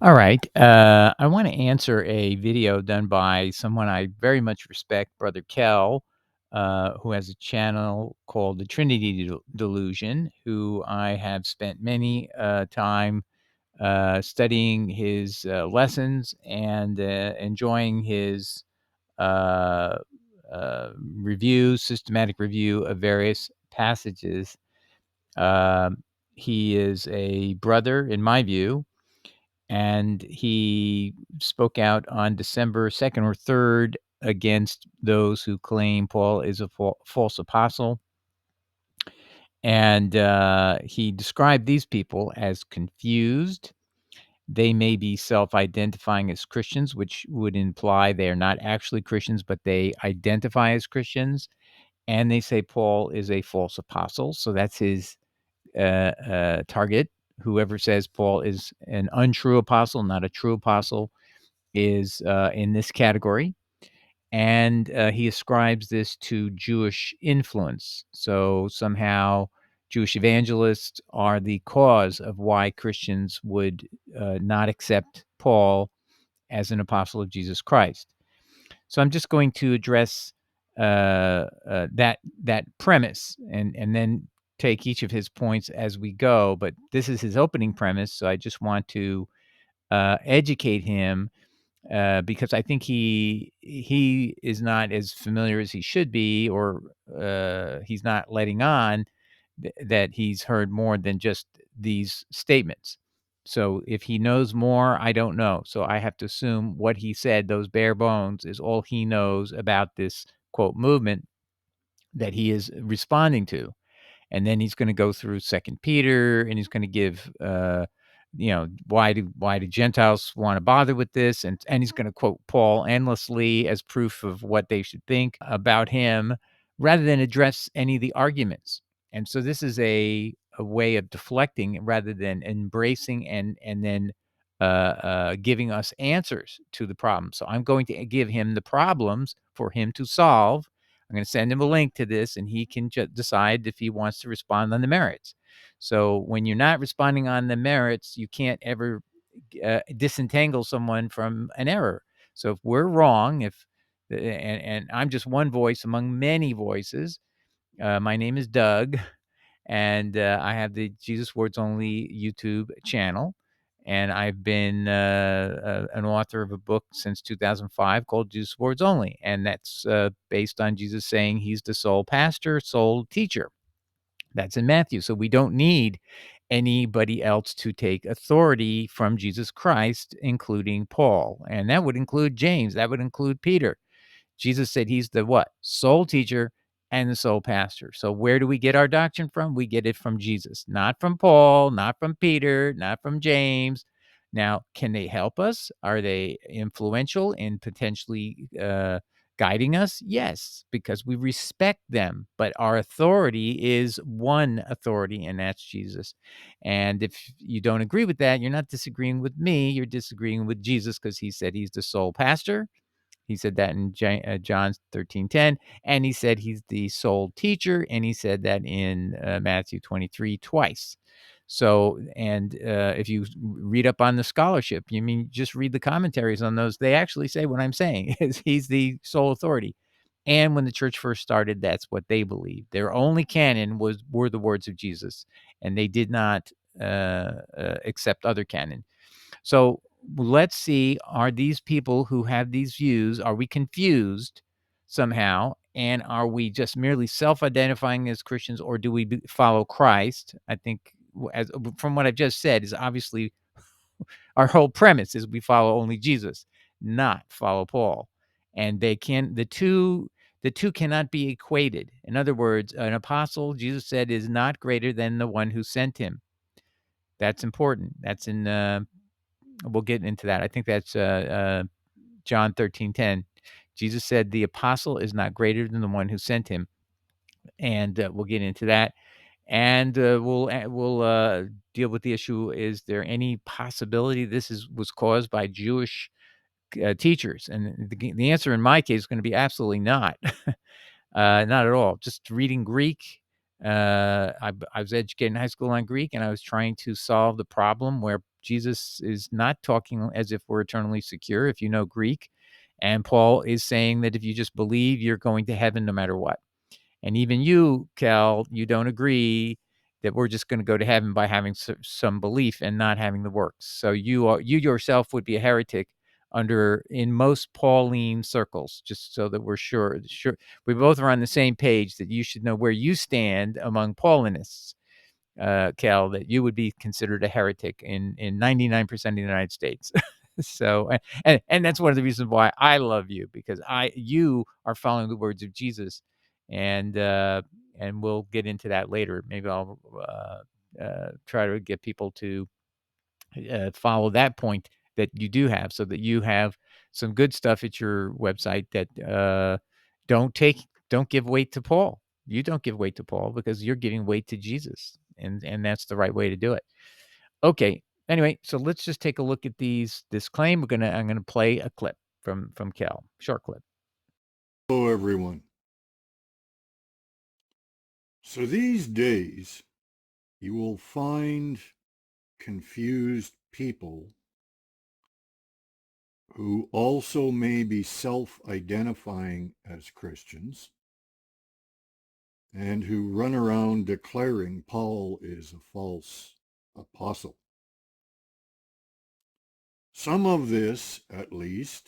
All right. I want to answer a video done by someone I very much respect, Brother Kell, who has a channel called the Trinity Delusion, who I have spent many time studying his lessons and enjoying his uh, systematic review of various passages. Um, he is a brother, in my view, and he spoke out on December 2nd or 3rd against those who claim Paul is a false apostle. And he described these people as confused. They may be self identifying as Christians, which would imply they are not actually Christians, but they identify as Christians. And they say Paul is a false apostle. So that's his target. Whoever says Paul is an untrue apostle, not a true apostle, is in this category. And he ascribes this to Jewish influence. So somehow Jewish evangelists are the cause of why Christians would not accept Paul as an apostle of Jesus Christ. So I'm just going to address that premise and then take each of his points as we go. But this is his opening premise, so I just want to educate him because I think he is not as familiar as he should be, or he's not letting on that he's heard more than just these statements. So if he knows more, I don't know. So I have to assume what he said, those bare bones, is all he knows about this quote movement that he is responding to. And then he's going to go through Second Peter, and he's going to give why do Gentiles want to bother with this, and he's going to quote Paul endlessly as proof of what they should think about him, rather than address any of the arguments. And so this is a way of deflecting rather than embracing and then giving us answers to the problem. So I'm going to give him the problems for him to solve. I'm going to send him a link to this, and he can decide if he wants to respond on the merits. So when you're not responding on the merits, you can't ever disentangle someone from an error. So if we're wrong, and I'm just one voice among many voices. My name is Doug, and I have the Jesus Words Only YouTube channel. And I've been an author of a book since 2005 called Jesus Words Only. And that's based on Jesus saying he's the sole pastor, sole teacher. That's in Matthew. So we don't need anybody else to take authority from Jesus Christ, including Paul. And that would include James. That would include Peter. Jesus said he's the what? Sole teacher and the sole pastor. So where do we get our doctrine from? We get it from Jesus, not from Paul, not from Peter, not from James. Now, can they help us? Are they influential in potentially guiding us? Yes, because we respect them. But our authority is one authority, and that's Jesus. And if you don't agree with that, you're not disagreeing with me. You're disagreeing with Jesus, because he said he's the sole pastor. He said that in John 13:10, and he said he's the sole teacher, and he said that in Matthew 23 twice. So, and if you read up on the scholarship, you mean just read the commentaries on those, they actually say what I'm saying is he's the sole authority. And when the church first started, that's what they believed. Their only canon were the words of Jesus, and they did not accept other canon. So let's see, are these people who have these views, are we confused somehow? And are we just merely self-identifying as Christians, or do we follow Christ? I think, as from what I've just said, is obviously our whole premise is we follow only Jesus, not follow Paul. And the two cannot be equated. In other words, an apostle, Jesus said, is not greater than the one who sent him. That's important. That's in we'll get into that. I think that's John 13:10. Jesus said the apostle is not greater than the one who sent him, and we'll get into that. And we'll deal with the issue: is there any possibility this was caused by Jewish teachers? And the answer in my case is going to be absolutely not. Not at all. Just reading Greek. I was educated in high school on Greek, and I was trying to solve the problem where Jesus is not talking as if we're eternally secure if you know Greek. And Paul is saying that if you just believe, you're going to heaven no matter what. And even you, Cal, you don't agree that we're just going to go to heaven by having some belief and not having the works. So you yourself would be a heretic in most Pauline circles, just so that we're sure we both are on the same page, that you should know where you stand among Paulinists, Cal, that you would be considered a heretic in 99% of the United States. So, and that's one of the reasons why I love you, because you are following the words of Jesus, and we'll get into that later. Maybe I'll try to get people to follow that point that you do have, so that you have some good stuff at your website that don't give weight to Paul. You don't give weight to Paul because you're giving weight to Jesus, and that's the right way to do it. Okay. Anyway, so let's just take a look at this claim. I'm gonna play a clip from Cal, short clip. Hello, everyone. So these days, you will find confused people who also may be self-identifying as Christians and who run around declaring Paul is a false apostle. Some of this, at least,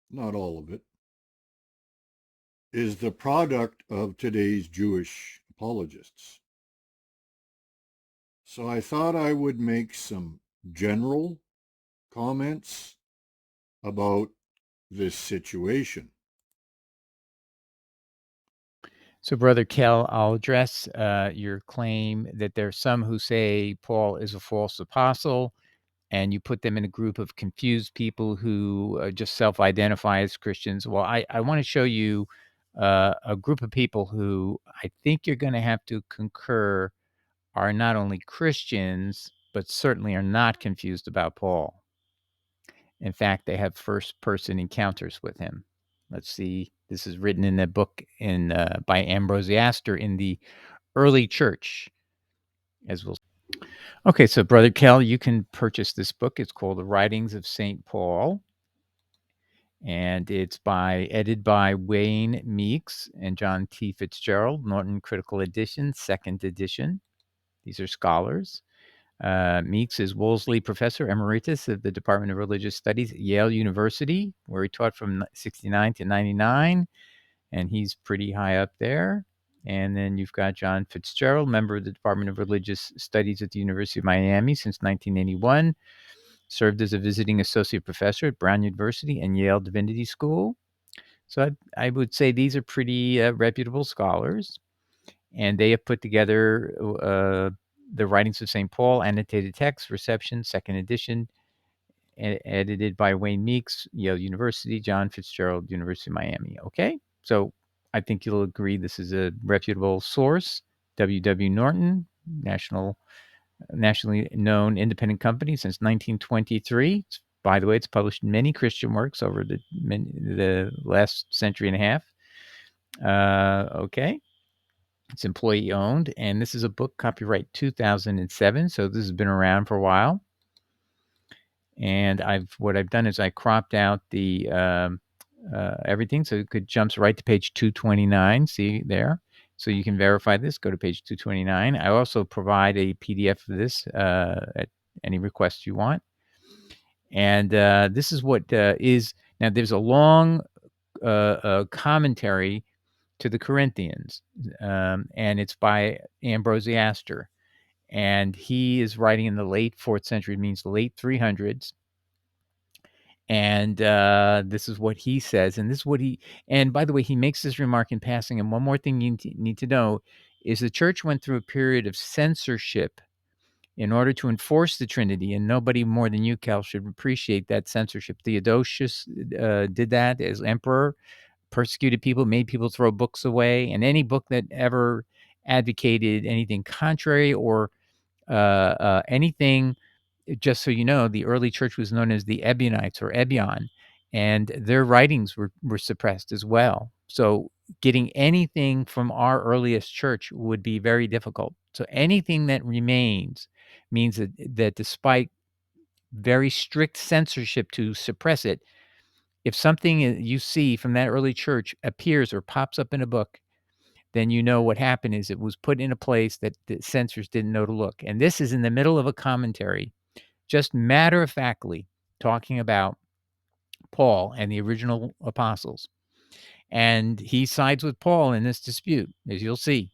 not all of it, is the product of today's Jewish apologists. So I thought I would make some general comments about this situation. So, Brother Cal, I'll address your claim that there are some who say Paul is a false apostle, and you put them in a group of confused people who just self-identify as Christians. Well, I want to show you a group of people who I think you're going to have to concur are not only Christians, but certainly are not confused about Paul. In fact, they have first-person encounters with him. Let's see. This is written in a book by Ambrosiaster in the early church, as we'll. Okay, so Brother Kel, you can purchase this book. It's called The Writings of St. Paul, and it's edited by Wayne Meeks and John T. Fitzgerald, Norton Critical Edition, second edition. These are scholars. Meeks is Wolseley Professor Emeritus of the Department of Religious Studies at Yale University, where he taught from 69 to 99, and he's pretty high up there. And then you've got John Fitzgerald, member of the Department of Religious Studies at the University of Miami since 1981, served as a visiting associate professor at Brown University and Yale Divinity School. So I would say these are pretty reputable scholars, and they have put together the Writings of St. Paul, annotated text, reception, second edition, edited by Wayne Meeks, Yale University, John Fitzgerald, University of Miami. Okay, so I think you'll agree this is a reputable source. W.W. Norton, nationally known independent company since 1923. By the way, it's published many Christian works over the last century and a half. Okay. It's employee owned, and this is a book copyright 2007, so this has been around for a while. And what I've done is I cropped out the everything, so it jumps right to page 229. See there, so you can verify this. Go to page 229. I also provide a PDF of this at any request you want. And this is what is now. There's a long commentary to the Corinthians, and it's by Ambrosiaster, and he is writing in the late 4th century. It means the late 300s, and this is what he says, and this is what he. And by the way, he makes this remark in passing. And one more thing you need to know is the church went through a period of censorship in order to enforce the Trinity, and nobody more than you, Cal, should appreciate that censorship. Theodosius did that as emperor. Persecuted people, made people throw books away, and any book that ever advocated anything contrary or anything. Just so you know, the early church was known as the Ebionites or Ebion, and their writings were suppressed as well. So getting anything from our earliest church would be very difficult. So anything that remains means that despite very strict censorship to suppress it, if something you see from that early church appears or pops up in a book, then you know what happened is it was put in a place that the censors didn't know to look. And this is in the middle of a commentary, just matter-of-factly talking about Paul and the original apostles. And he sides with Paul in this dispute, as you'll see.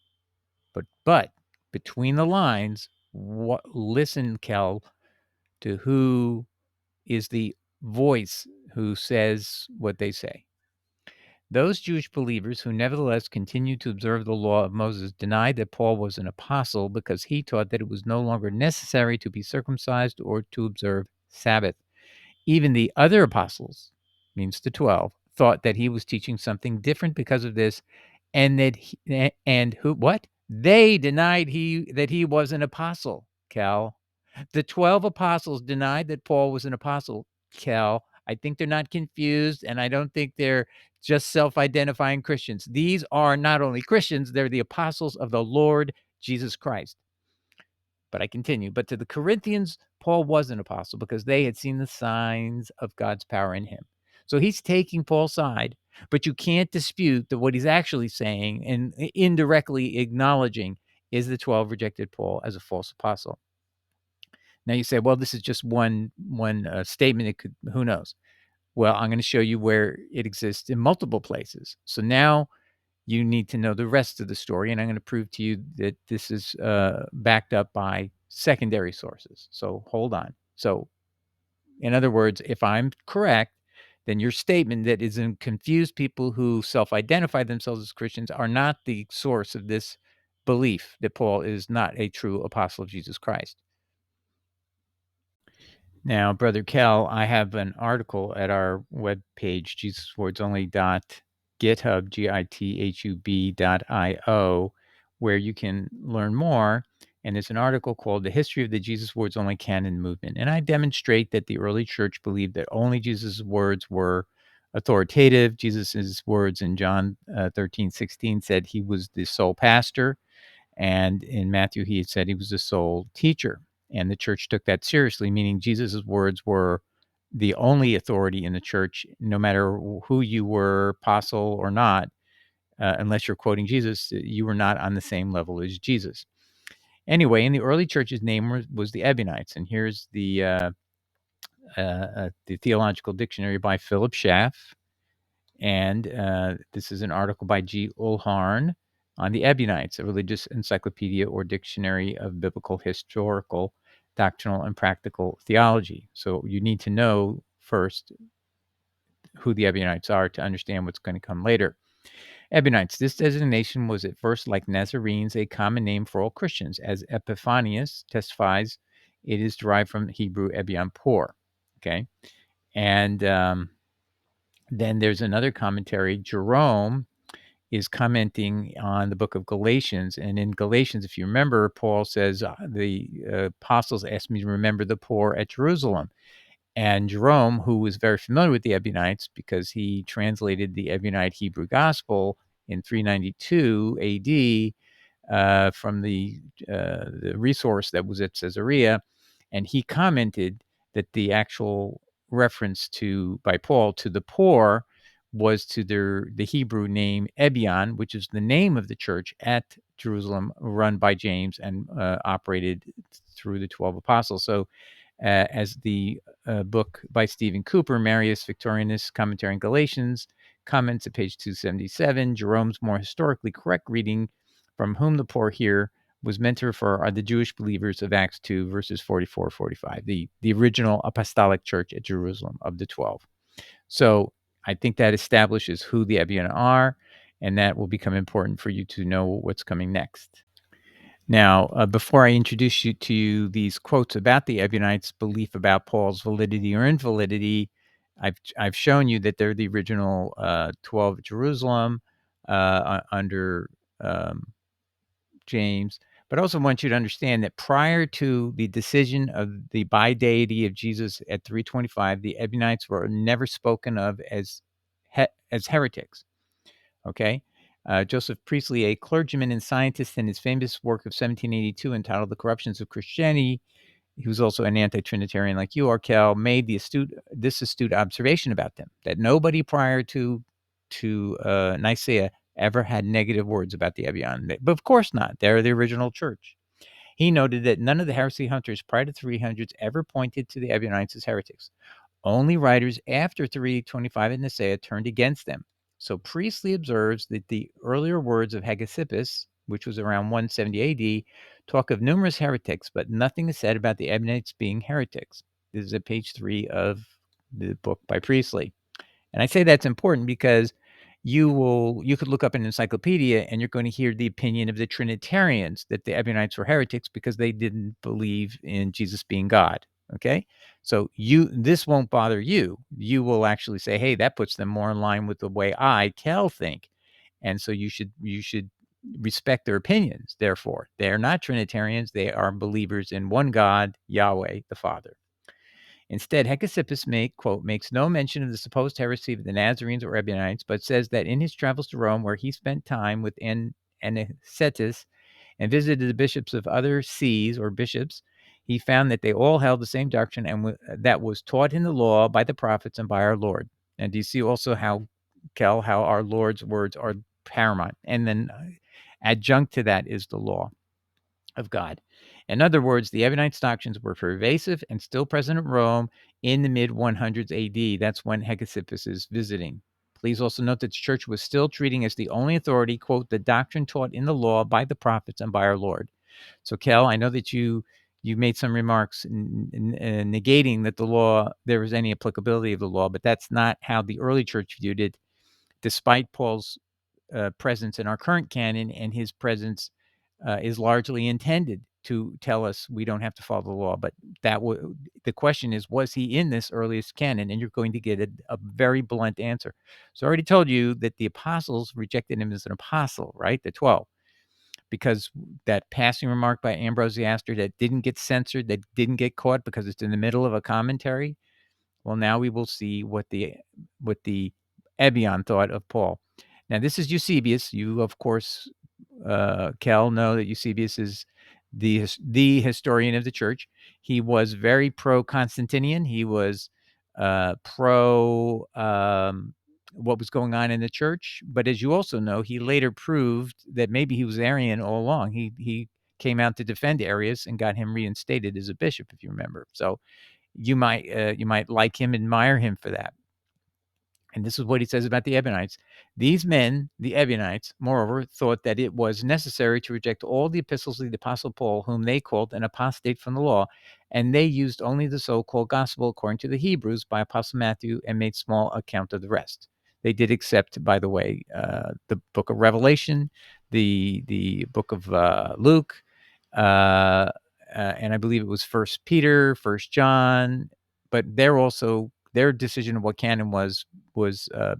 But between the lines, listen, Kel, to who is the voice who says what they say. Those Jewish believers who nevertheless continued to observe the law of Moses denied that Paul was an apostle because he taught that it was no longer necessary to be circumcised or to observe Sabbath. Even the other apostles, means the 12, thought that he was teaching something different because of this, and what? They denied that he was an apostle, Cal. The 12 apostles denied that Paul was an apostle, Cal. I think they're not confused, and I don't think they're just self-identifying Christians. These are not only Christians, they're the apostles of the Lord Jesus Christ. But I continue. But to the Corinthians, Paul was an apostle because they had seen the signs of God's power in him. So he's taking Paul's side, but you can't dispute that what he's actually saying and indirectly acknowledging is the 12 rejected Paul as a false apostle. Now you say, well, this is just one statement. It could, who knows? Well, I'm going to show you where it exists in multiple places. So now you need to know the rest of the story, and I'm going to prove to you that this is backed up by secondary sources. So hold on. So in other words, if I'm correct, then your statement that is in confused people who self-identify themselves as Christians are not the source of this belief that Paul is not a true apostle of Jesus Christ. Now, Brother Kel, I have an article at our webpage, jesuswordsonly.github.io, where you can learn more. And it's an article called The History of the Jesus Words Only Canon Movement. And I demonstrate that the early church believed that only Jesus' words were authoritative. Jesus' words in John 13:16 said he was the sole pastor. And in Matthew, he had said he was the sole teacher. And the church took that seriously, meaning Jesus' words were the only authority in the church, no matter who you were, apostle or not, unless you're quoting Jesus, you were not on the same level as Jesus. Anyway, in the early church's name was the Ebionites. And here's the Theological Dictionary by Philip Schaff. And this is an article by G. Ulharn on the Ebionites, a religious encyclopedia or dictionary of biblical, historical, doctrinal, and practical theology. So you need to know first who the Ebionites are to understand what's going to come later. Ebionites, this designation was at first, like Nazarenes, a common name for all Christians. As Epiphanius testifies, it is derived from Hebrew Ebion Por. Okay. And then there's another commentary. Jerome is commenting on the book of Galatians. And in Galatians, if you remember, Paul says, the apostles asked me to remember the poor at Jerusalem. And Jerome, who was very familiar with the Ebionites because he translated the Ebionite Hebrew Gospel in 392 AD from the resource that was at Caesarea, and he commented that the actual reference by Paul to the poor was to the Hebrew name Ebion, which is the name of the church at Jerusalem, run by James and operated through the 12 apostles. So as the book by Stephen Cooper, Marius Victorinus Commentary on Galatians, comments at page 277, Jerome's more historically correct reading, from whom the poor here was meant to refer are the Jewish believers of Acts 2, verses 44-45, the original apostolic church at Jerusalem of the 12. So I think that establishes who the Ebion are, and that will become important for you to know what's coming next. Now, before I introduce you to these quotes about the Ebionites' belief about Paul's validity or invalidity, I've shown you that they're the original 12 at Jerusalem under James. But I also want you to understand that prior to the decision of the bi-deity of Jesus at 325, the Ebionites were never spoken of as heretics. Okay? Joseph Priestley, a clergyman and scientist, in his famous work of 1782 entitled The Corruptions of Christianity, he was also an anti-Trinitarian like you are, Kel, made this astute observation about them, that nobody prior to Nicaea ever had negative words about the Ebion. But of course not. They're the original church. He noted that none of the heresy hunters prior to 300s ever pointed to the Ebionites as heretics. Only writers after 325 in Nicaea turned against them. So Priestley observes that the earlier words of Hegesippus, which was around 170 AD, talk of numerous heretics, but nothing is said about the Ebionites being heretics. This is at page 3 of the book by Priestley. And I say that's important because you could look up an encyclopedia and you're going to hear the opinion of the Trinitarians that the Ebionites were heretics because they didn't believe in Jesus being God. Okay, so this won't bother you. You will actually say, hey, that puts them more in line with the way I, Kel, think, and so you should respect their opinions. Therefore, they are not Trinitarians; they are believers in one God, Yahweh, the Father. Instead, Hegesippus makes no mention of the supposed heresy of the Nazarenes or Ebionites, but says that in his travels to Rome, where he spent time with Anicetus and visited the bishops of other sees or bishops, he found that they all held the same doctrine and that was taught in the law by the prophets and by our Lord. And do you see also how our Lord's words are paramount? And then adjunct to that is the law of God. In other words, the Ebionites' doctrines were pervasive and still present in Rome in the mid-100s AD. That's when Hegesippus is visiting. Please also note that the church was still treating as the only authority, quote, the doctrine taught in the law by the prophets and by our Lord. So, Kel, I know that you made some remarks negating that the law, there was any applicability of the law, but that's not how the early church viewed it, despite Paul's presence in our current canon, and his presence is largely intended to tell us we don't have to follow the law. But the question is, was he in this earliest canon? And you're going to get a very blunt answer. So I already told you that the apostles rejected him as an apostle, right? The 12. Because that passing remark by Ambrosiaster that didn't get censored, that didn't get caught because it's in the middle of a commentary. Well, now we will see what the Ebion thought of Paul. Now, this is Eusebius. You, of course, Kel, know that Eusebius is the historian of the church. He was very pro-Constantinian. He was pro what was going on in the church. But as you also know, he later proved that maybe he was Arian all along. He came out to defend Arius and got him reinstated as a bishop, if you remember. So you might like him, admire him for that. And this is what he says about the Ebionites. These men, the Ebionites, moreover, thought that it was necessary to reject all the epistles of the Apostle Paul, whom they called an apostate from the law, and they used only the so-called gospel according to the Hebrews by Apostle Matthew and made small account of the rest. They did accept, by the way, the book of Revelation, the book of Luke, and I believe it was First Peter, First John, but their decision of what canon was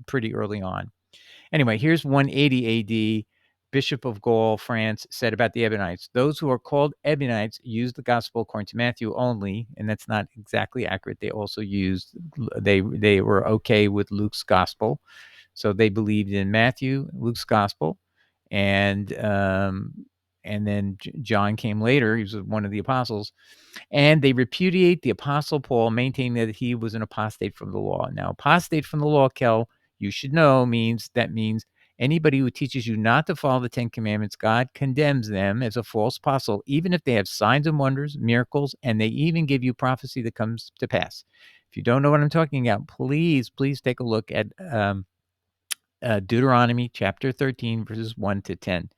pretty early on. Anyway, here's 180 AD. Bishop of Gaul, France, said about the Ebionites, those who are called Ebionites use the gospel according to Matthew only, and that's not exactly accurate. They also they were okay with Luke's gospel. So they believed in Matthew, Luke's gospel, and then John came later. He was one of the apostles. And they repudiate the Apostle Paul, maintaining that he was an apostate from the law. Now, apostate from the law, Kel, you should know, means anybody who teaches you not to follow the Ten Commandments, God condemns them as a false apostle, even if they have signs and wonders, miracles, and they even give you prophecy that comes to pass. If you don't know what I'm talking about, please take a look at Deuteronomy chapter 13, verses 1 to 10.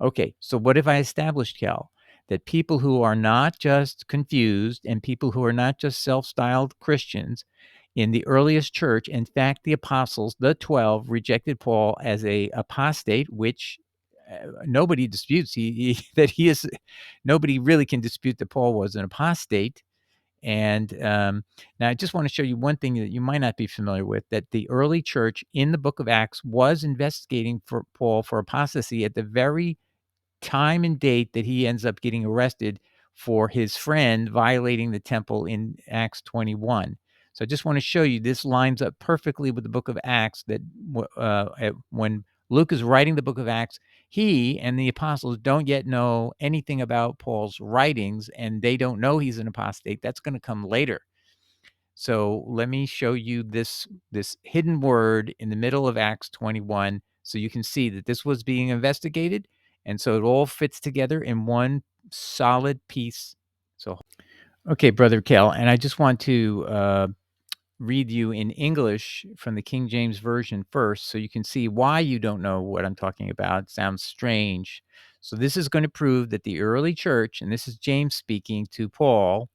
Okay, so what have I established, Kel? That people who are not just confused and people who are not just self-styled Christians in the earliest church, in fact, the apostles, the 12, rejected Paul as a apostate, which nobody disputes. Nobody really can dispute that Paul was an apostate. And now I just want to show you one thing that you might not be familiar with, that the early church in the book of Acts was investigating for Paul for apostasy at the very time and date that he ends up getting arrested for his friend violating the temple in Acts 21. So I just want to show you this lines up perfectly with the book of Acts, that when Luke is writing the book of Acts. He and the apostles don't yet know anything about Paul's writings, and they don't know he's an apostate. That's going to come later. So let me show you this hidden word in the middle of Acts 21, so you can see that this was being investigated, and so it all fits together in one solid piece. So, okay, Brother Kel, and I just want to read you in English from the King James Version first, so you can see why you don't know what I'm talking about. It sounds strange. So this is going to prove that the early church, and this is James speaking to Paul,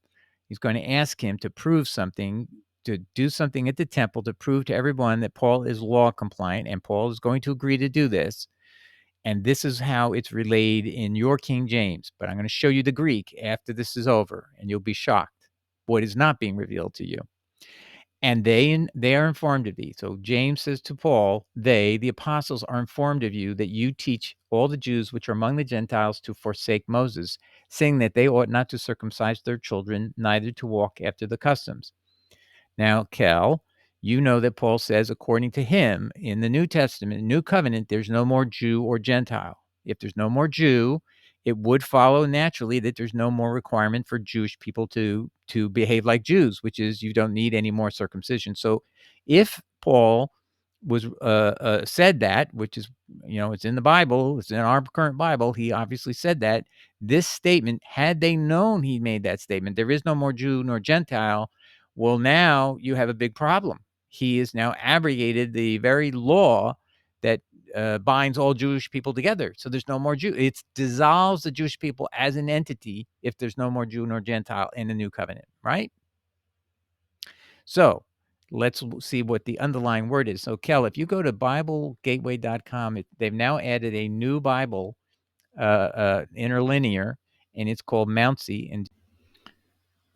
he's going to ask him to prove something, to do something at the temple to prove to everyone that Paul is law compliant, and Paul is going to agree to do this. And this is how it's relayed in your King James. But I'm going to show you the Greek after this is over, and you'll be shocked what is not being revealed to you. And they are informed of thee. So James says to Paul, they, the apostles, are informed of you, that you teach all the Jews which are among the Gentiles to forsake Moses, saying that they ought not to circumcise their children, neither to walk after the customs. Now, Kel, you know that Paul says, according to him, in the New Testament, New Covenant, there's no more Jew or Gentile. If there's no more Jew, it would follow naturally that there's no more requirement for Jewish people to behave like Jews, which is you don't need any more circumcision. So if Paul was said that, which is, it's in the Bible, it's in our current Bible, he obviously said that, this statement, had they known he made that statement, there is no more Jew nor Gentile, well, now you have a big problem. He has now abrogated the very law that binds all Jewish people together. So there's no more Jew. It dissolves the Jewish people as an entity if there's no more Jew nor Gentile in the new covenant, right? So let's see what the underlying word is. So, Kel, if you go to BibleGateway.com, they've now added a new Bible, interlinear, and it's called Mountsy. And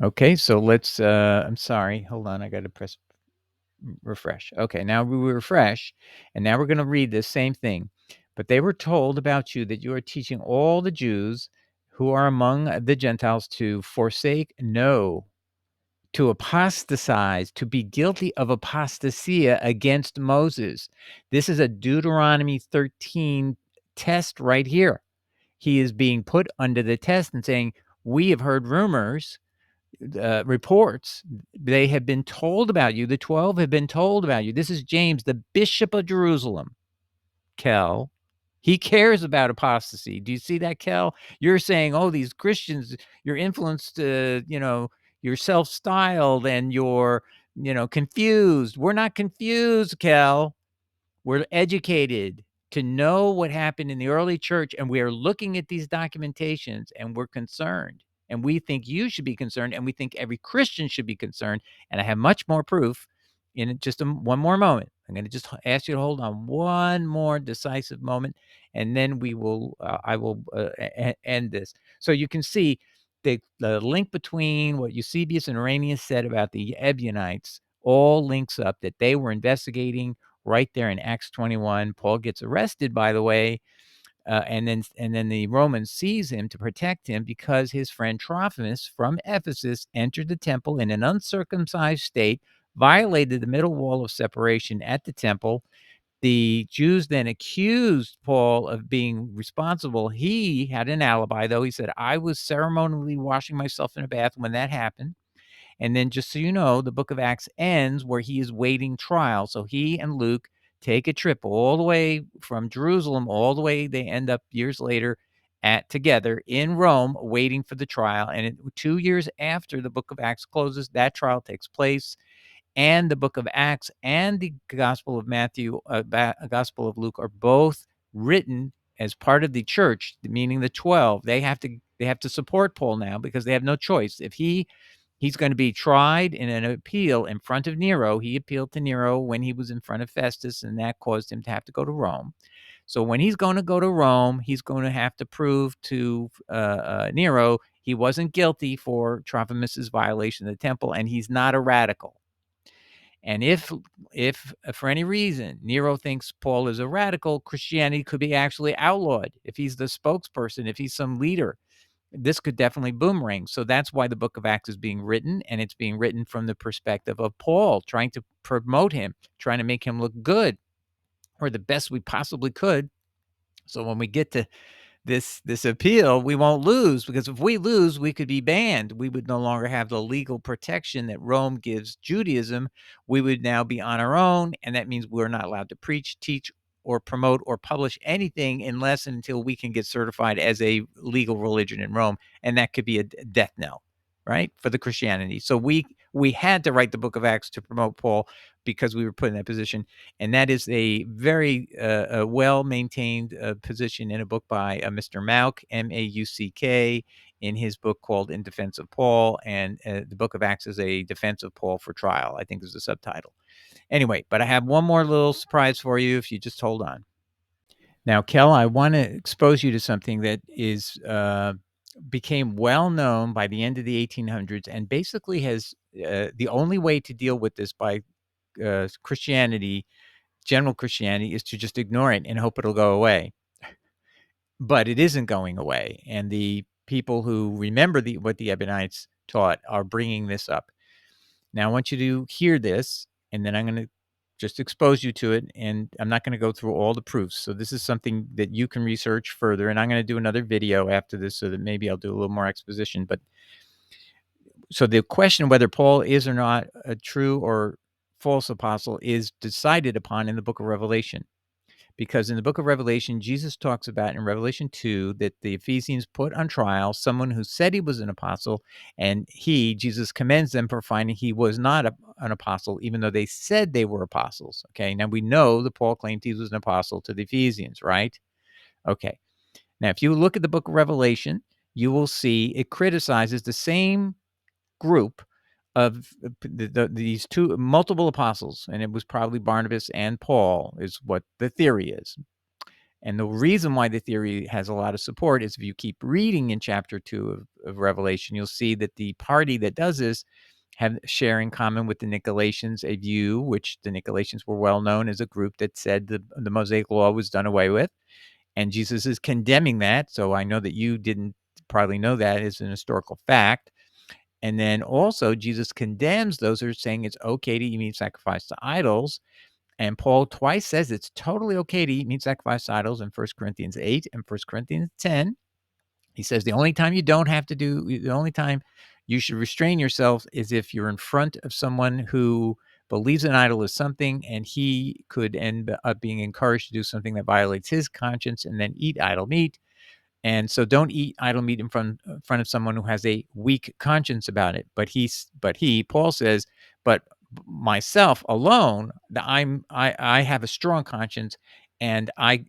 okay, so let's. I'm sorry. Hold on. I got to press refresh. Okay, now we refresh, and now we're going to read this same thing. But they were told about you that you are teaching all the Jews who are among the Gentiles to forsake, no, to apostatize, to be guilty of apostasia against Moses. This is a Deuteronomy 13 test right here. He is being put under the test and saying, we have heard rumors, reports, they have been told about you. The 12 have been told about you. This is James, the Bishop of Jerusalem, Kel. He cares about apostasy. Do you see that, Kel? You're saying, oh, these Christians, you're influenced, you're self-styled and you're, confused. We're not confused, Kel. We're educated to know what happened in the early church, and we are looking at these documentations, and we're concerned. And we think you should be concerned, and we think every Christian should be concerned. And I have much more proof in just one more moment. I'm going to just ask you to hold on one more decisive moment, and then I will end this. So you can see the link between what Eusebius and Irenaeus said about the Ebionites all links up, that they were investigating right there in Acts 21. Paul gets arrested, by the way, and then the Romans seize him to protect him because his friend Trophimus from Ephesus entered the temple in an uncircumcised state, violated the middle wall of separation at the temple. The Jews then accused Paul of being responsible. He had an alibi, though. He said, I was ceremonially washing myself in a bath when that happened. And then, just so you know, the book of Acts ends where he is waiting trial. So he and Luke take a trip all the way from Jerusalem, all the way, they end up years later together in Rome waiting for the trial. And 2 years after the book of Acts closes, that trial takes place. And the book of Acts and the Gospel of Matthew, Gospel of Luke, are both written as part of the church, meaning the 12. They have to support Paul now because they have no choice. If he's going to be tried in an appeal in front of Nero. He appealed to Nero when he was in front of Festus, and that caused him to have to go to Rome. So when he's going to go to Rome, he's going to have to prove to Nero he wasn't guilty for Trophimus's violation of the temple, and he's not a radical. And if for any reason Nero thinks Paul is a radical, Christianity could be actually outlawed. If he's the spokesperson, if he's some leader, this could definitely boomerang. So that's why the book of Acts is being written, and it's being written from the perspective of Paul, trying to promote him, trying to make him look good. or the best we possibly could. So when we get to this appeal, we won't lose, because if we lose, we could be banned. We would no longer have the legal protection that Rome gives Judaism. We would now be on our own, and that means we're not allowed to preach, teach, or promote or publish anything unless and until we can get certified as a legal religion in Rome, and that could be a death knell, right, for the Christianity. So we had to write the book of Acts to promote Paul because we were put in that position. And that is a very well-maintained position in a book by Mr. Mauck, Mauck, in his book called In Defense of Paul. And the book of Acts is a defense of Paul for trial, I think is the subtitle. Anyway, but I have one more little surprise for you if you just hold on. Now, Kel, I want to expose you to something that is became well known by the end of the 1800s, and basically has the only way to deal with this by Christianity, general Christianity, is to just ignore it and hope it'll go away. But it isn't going away, and the people who remember what the Ebionites taught are bringing this up. Now, I want you to hear this, and then I'm going to just expose you to it, and I'm not going to go through all the proofs. So this is something that you can research further, and I'm going to do another video after this so that maybe I'll do a little more exposition. But so the question whether Paul is or not a true or false apostle is decided upon in the book of Revelation. Because in the book of Revelation, Jesus talks about in Revelation 2 that the Ephesians put on trial someone who said he was an apostle, and Jesus commends them for finding he was not an apostle, even though they said they were apostles. Okay, now we know that Paul claimed he was an apostle to the Ephesians, right? Okay, now if you look at the book of Revelation, you will see it criticizes the same group of these two multiple apostles, and it was probably Barnabas and Paul, is what the theory is. And the reason why the theory has a lot of support is if you keep reading in chapter 2 of Revelation, you'll see that the party that does this share in common with the Nicolaitans a view, which the Nicolaitans were well known as a group that said the Mosaic law was done away with. And Jesus is condemning that. So I know that you didn't probably know that as an historical fact. And then also Jesus condemns those who are saying it's okay to eat meat sacrificed to idols. And Paul twice says it's totally okay to eat meat sacrificed to idols in 1 Corinthians 8 and 1 Corinthians 10. He says the only time the only time you should restrain yourself is if you're in front of someone who believes an idol is something, and he could end up being encouraged to do something that violates his conscience and then eat idol meat. And so don't eat idol meat in front of someone who has a weak conscience about it. But Paul says, but myself alone, I have a strong conscience, and I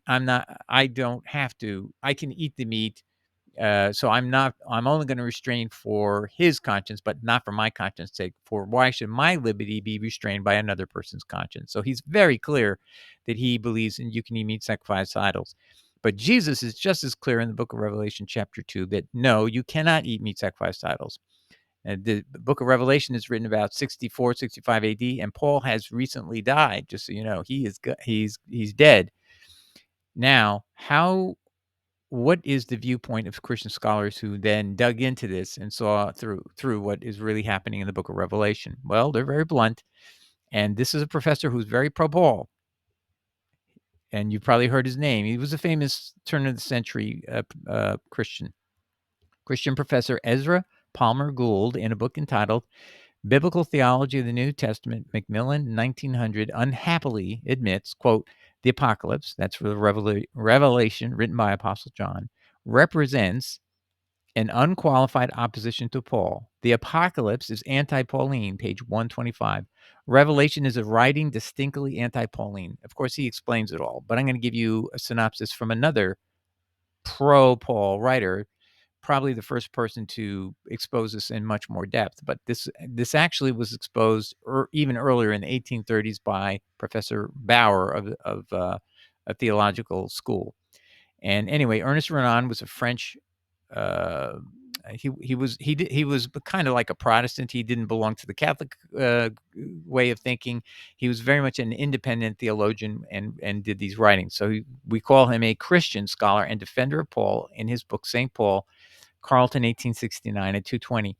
don't have to. I can eat the meat. So I'm only going to restrain for his conscience, but not for my conscience sake. For why should my liberty be restrained by another person's conscience? So he's very clear that he believes in you can eat meat sacrificed to idols. But Jesus is just as clear in the book of Revelation chapter 2 that no, you cannot eat meat sacrificed to idols. And the book of Revelation is written about 64, 65 AD, and Paul has recently died, just so you know. He's dead. Now, what is the viewpoint of Christian scholars who then dug into this and saw through what is really happening in the book of Revelation? Well, they're very blunt. And this is a professor who's very pro Paul. And you've probably heard his name. He was a famous turn of the century Christian professor, Ezra Palmer Gould, in a book entitled Biblical Theology of the New Testament, Macmillan, 1900, unhappily admits, quote, the apocalypse, that's for the Revelation written by Apostle John, represents an unqualified opposition to Paul. The apocalypse is anti-Pauline, page 125. Revelation is a writing distinctly anti-Pauline. Of course, he explains it all, but I'm going to give you a synopsis from another pro-Paul writer, probably the first person to expose this in much more depth. But this actually was exposed even earlier in the 1830s by Professor Bauer of a theological school. And anyway, Ernest Renan was a French. He was kind of like a Protestant. He didn't belong to the Catholic way of thinking. He was very much an independent theologian and did these writings. So we call him a Christian scholar and defender of Paul in his book St. Paul, Carlton, 1869 at 220.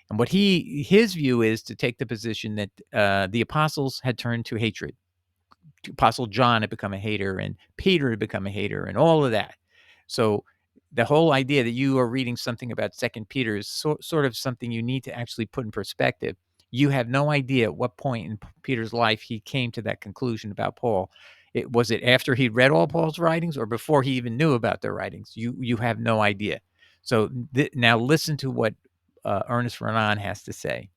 And what his view is to take the position that the apostles had turned to hatred Apostle John had become a hater, and Peter had become a hater, and all of that. So the whole idea that you are reading something about Second Peter is sort of something you need to actually put in perspective. You have no idea at what point in Peter's life he came to that conclusion about Paul. Was it after he'd read all Paul's writings, or before he even knew about their writings? You have no idea. So now listen to what Ernest Renan has to say.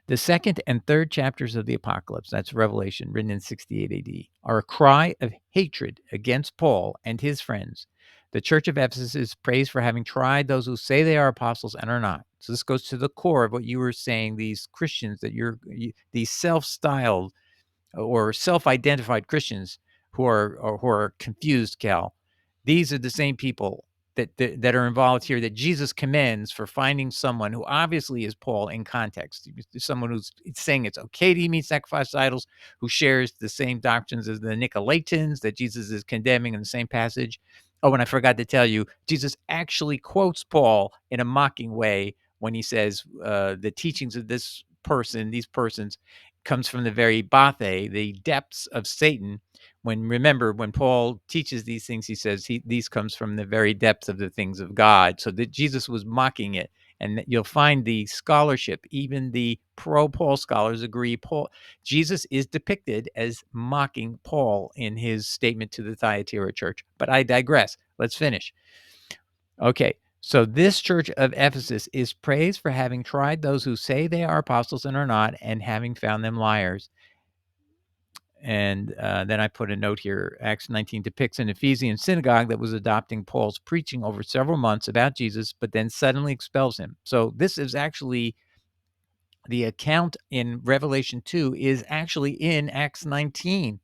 The second and third chapters of the Apocalypse, that's Revelation, written in 68 AD, are a cry of hatred against Paul and his friends. The church of Ephesus is praised for having tried those who say they are apostles and are not. So this goes to the core of what you were saying, these Christians these self-styled or self-identified Christians who are confused, Cal. These are the same people that are involved here that Jesus commends for finding someone who obviously is Paul in context, someone who's saying it's okay to eat sacrificed idols, who shares the same doctrines as the Nicolaitans that Jesus is condemning in the same passage. Oh, and I forgot to tell you, Jesus actually quotes Paul in a mocking way when he says the teachings of these persons, comes from the very bathe, the depths of Satan. Remember, when Paul teaches these things, he says these comes from the very depths of the things of God. So that Jesus was mocking it. And you'll find the scholarship, even the pro-Paul scholars agree Jesus is depicted as mocking Paul in his statement to the Thyatira church. But I digress. Let's finish. Okay. So this church of Ephesus is praised for having tried those who say they are apostles and are not, and having found them liars. And then I put a note here. Acts 19 depicts an Ephesian synagogue that was adopting Paul's preaching over several months about Jesus, but then suddenly expels him. So this is actually the account in Revelation 2 is actually in Acts 19.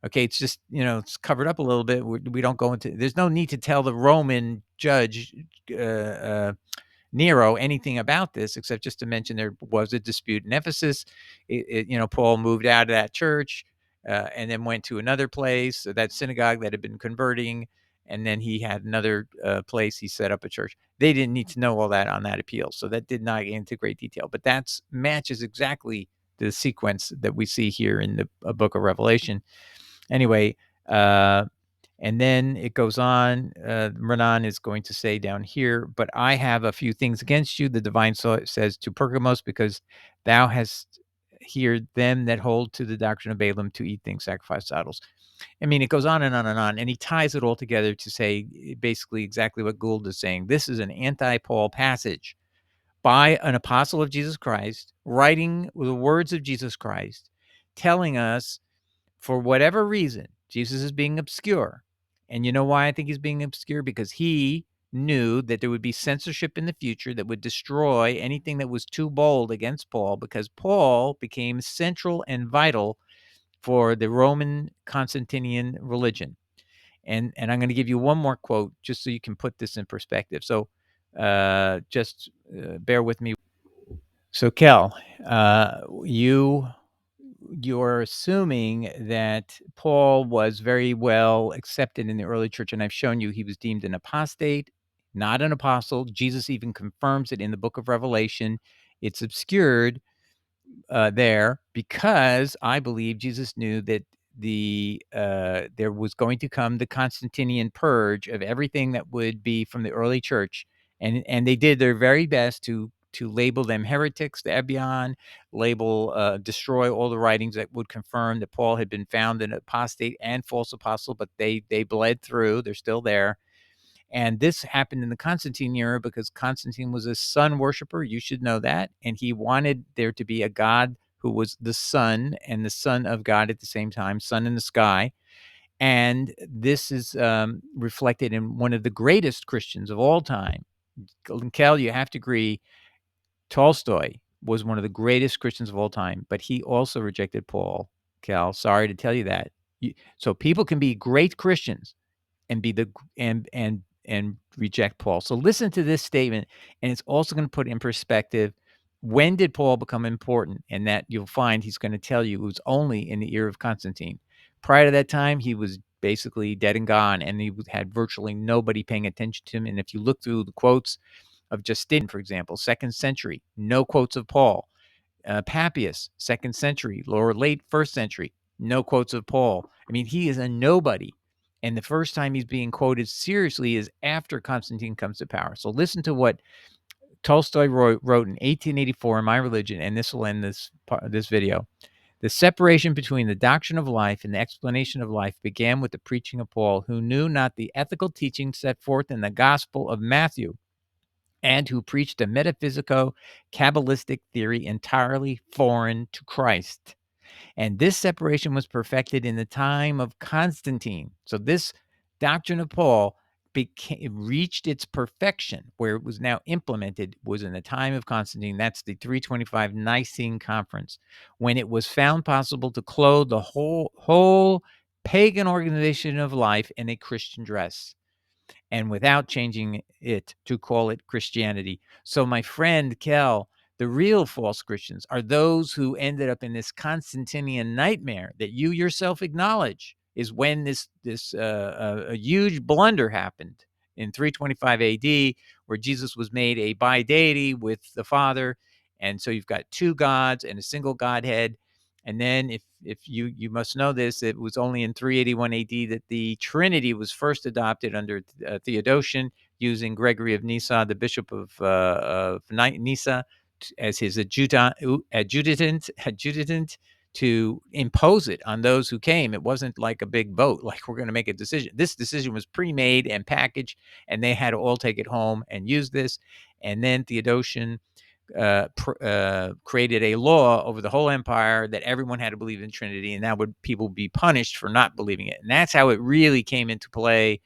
Okay, it's just, it's covered up a little bit. We don't go into, there's no need to tell the Roman judge, Nero, anything about this, except just to mention there was a dispute in Ephesus. Paul moved out of that church and then went to another place, that synagogue that had been converting, and then he had another place he set up a church. They didn't need to know all that on that appeal, so that did not get into great detail. But that matches exactly the sequence that we see here in the book of Revelation. Anyway, and then it goes on. Renan is going to say down here, but I have a few things against you, the divine says to Pergamos, because thou hast heard them that hold to the doctrine of Balaam to eat things sacrificed to idols. I mean, it goes on and on and on, and he ties it all together to say basically exactly what Gould is saying. This is an anti-Paul passage by an apostle of Jesus Christ, writing the words of Jesus Christ, telling us, for whatever reason, Jesus is being obscure. And you know why I think he's being obscure? Because he knew that there would be censorship in the future that would destroy anything that was too bold against Paul, because Paul became central and vital for the Roman Constantinian religion. And I'm going to give you one more quote just so you can put this in perspective. So just bear with me. So Kel, you're assuming that Paul was very well accepted in the early church, and I've shown you he was deemed an apostate, not an apostle. Jesus even confirms it in the book of Revelation. It's obscured there because I believe Jesus knew that there was going to come the Constantinian purge of everything that would be from the early church, and they did their very best to label them heretics, the Ebion, destroy all the writings that would confirm that Paul had been found an apostate and false apostle, but they bled through. They're still there. And this happened in the Constantine era because Constantine was a sun worshiper. You should know that. And he wanted there to be a God who was the sun and the son of God at the same time, sun in the sky. And this is reflected in one of the greatest Christians of all time. Kel, you have to agree, Tolstoy was one of the greatest Christians of all time, but he also rejected Paul. Kel, sorry to tell you that. So people can be great Christians and be and reject Paul. So listen to this statement, and it's also going to put in perspective, when did Paul become important? And that you'll find he's going to tell you it was only in the era of Constantine. Prior to that time, he was basically dead and gone, and he had virtually nobody paying attention to him. And if you look through the quotes of Justinian, for example, 2nd century, no quotes of Paul. Papias, 2nd century, or late 1st century, No quotes of Paul. I mean, he is a nobody. And the first time he's being quoted seriously is after Constantine comes to power. So listen to what Tolstoy wrote in 1884 in My Religion, and this will end this video. The separation between the doctrine of life and the explanation of life began with the preaching of Paul, who knew not the ethical teaching set forth in the Gospel of Matthew, and who preached a metaphysico-Kabbalistic theory entirely foreign to Christ. And this separation was perfected in the time of Constantine. So this doctrine of Paul reached its perfection, where it was now implemented, was in the time of Constantine. That's the 325 Nicene Conference, when it was found possible to clothe the whole pagan organization of life in a Christian dress, and without changing it to call it Christianity. So my friend Kel, the real false Christians are those who ended up in this Constantinian nightmare that you yourself acknowledge is when this a huge blunder happened in 325 AD, where Jesus was made a bi-deity with the Father, and so you've got two gods and a single Godhead. And then if you must know this, it was only in 381 AD that the Trinity was first adopted under Theodosian, using Gregory of Nyssa, the bishop of Nyssa, as his adjutant to impose it on those who came. It wasn't like a big vote, like we're going to make a decision. This decision was pre-made and packaged, and they had to all take it home and use this. And then Theodosian created a law over the whole empire that everyone had to believe in Trinity, and that would people be punished for not believing it. And that's how it really came into play.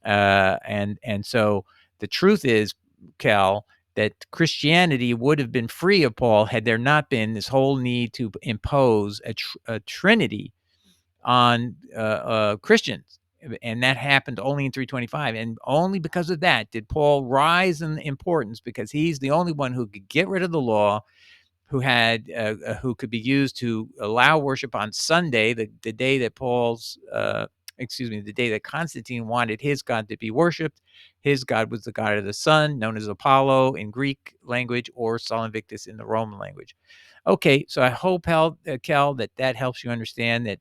And so the truth is, Cal, that Christianity would have been free of Paul had there not been this whole need to impose a Trinity on Christians. And that happened only in 325. And only because of that did Paul rise in importance, because he's the only one who could get rid of the law, who could be used to allow worship on Sunday, the day that the day that Constantine wanted his God to be worshipped. His God was the god of the sun, known as Apollo in Greek language, or Sol Invictus in the Roman language. Okay, so I hope, Cal, that helps you understand that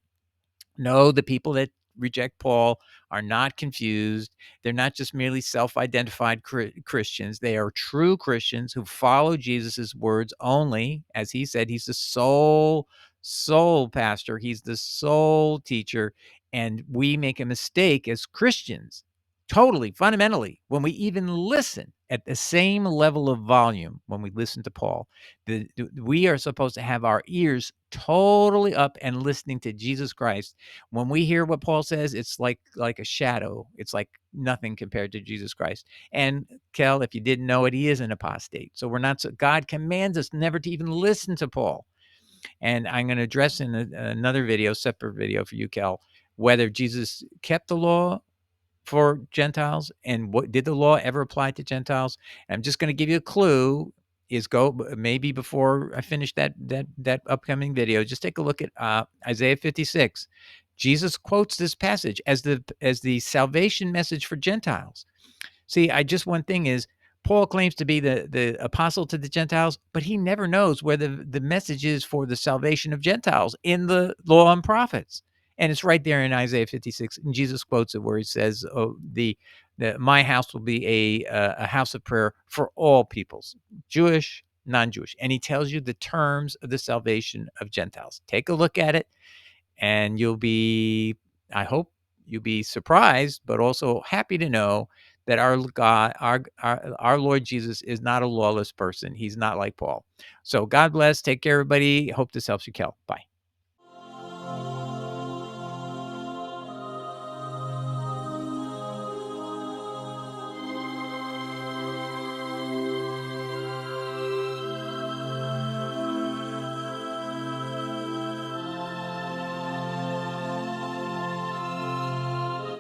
no, the people that reject Paul are not confused. They're not just merely self-identified Christians. They are true Christians who follow Jesus's words only. As he said, he's the sole pastor. He's the sole teacher. And we make a mistake as Christians, totally, fundamentally, when we even listen at the same level of volume when we listen to Paul. We are supposed to have our ears totally up and listening to Jesus Christ. When we hear what Paul says, it's like a shadow. It's like nothing compared to Jesus Christ. And Kel, if you didn't know it, he is an apostate. So God commands us never to even listen to Paul. And I'm going to address in another video, separate video for you, Kel, whether Jesus kept the law for Gentiles, and what did the law ever apply to Gentiles. And I'm just going to give you a clue. Maybe before I finish that upcoming video, just take a look at Isaiah 56. Jesus quotes this passage as the salvation message for Gentiles. See, one thing is, Paul claims to be the apostle to the Gentiles, but he never knows where the message is for the salvation of Gentiles in the law and prophets. And it's right there in Isaiah 56. And Jesus quotes it, where he says, "Oh, my house will be a house of prayer for all peoples, Jewish, non-Jewish." And he tells you the terms of the salvation of Gentiles. Take a look at it, and I hope you'll be surprised, but also happy to know that our God, our Lord Jesus, is not a lawless person. He's not like Paul. So God bless. Take care, everybody. Hope this helps you, Kel. Bye.